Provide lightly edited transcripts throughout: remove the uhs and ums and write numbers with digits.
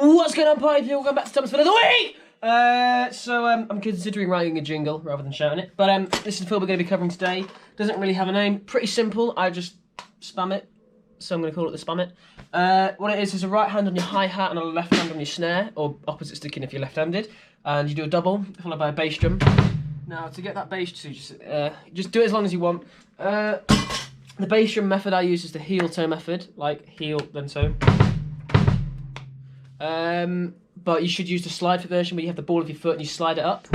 What's going on, party people? Welcome back to Thomas for the week! I'm considering writing a jingle rather than shouting it. But this is the film we're going to be covering today. Doesn't really have a name. Pretty simple. I just spam it. So I'm going to call it the spam it. What it is a right hand on your hi-hat and a left hand on your snare, or opposite sticking if you're left-handed. And you do a double, followed by a bass drum. Now, to get that bass, just do it as long as you want. The bass drum method I use is the heel toe method, like heel, then toe. But you should use the slide foot version where you have the ball of your foot and you slide it up,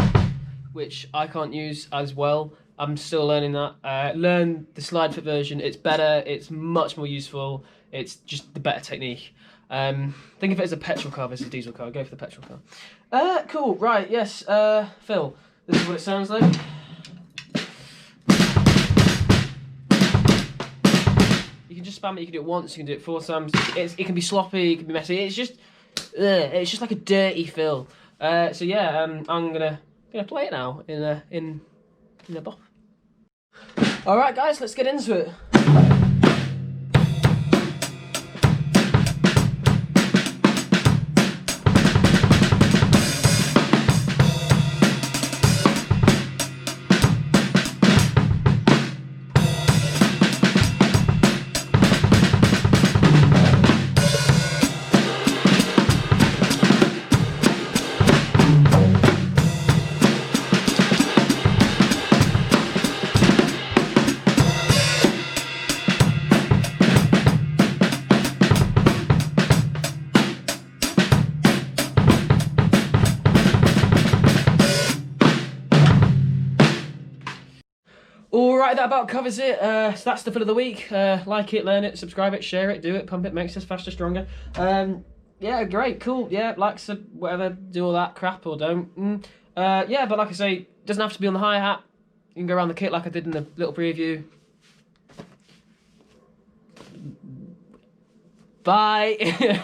which I can't use as well. I'm still learning that. Learn the slide foot version. It's better. It's much more useful. It's just the better technique. Think of it as a petrol car versus a diesel car. Go for the petrol car. Cool. Right. Yes. Phil, this is what it sounds like. You can just spam it. You can do it once. You can do it 4 times. It can be sloppy. It can be messy. It's just like a dirty fill. So yeah, I'm gonna play it now in a bop. All right, guys, let's get into it. Alright, that about covers it. So that's the fill of the week. Like it, learn it, subscribe it, share it, do it, pump it, makes us faster, stronger. Yeah, great, cool, yeah, like, sub, whatever, do all that crap or don't. Yeah, but like I say, doesn't have to be on the hi-hat. You can go around the kit like I did in the little preview. Bye!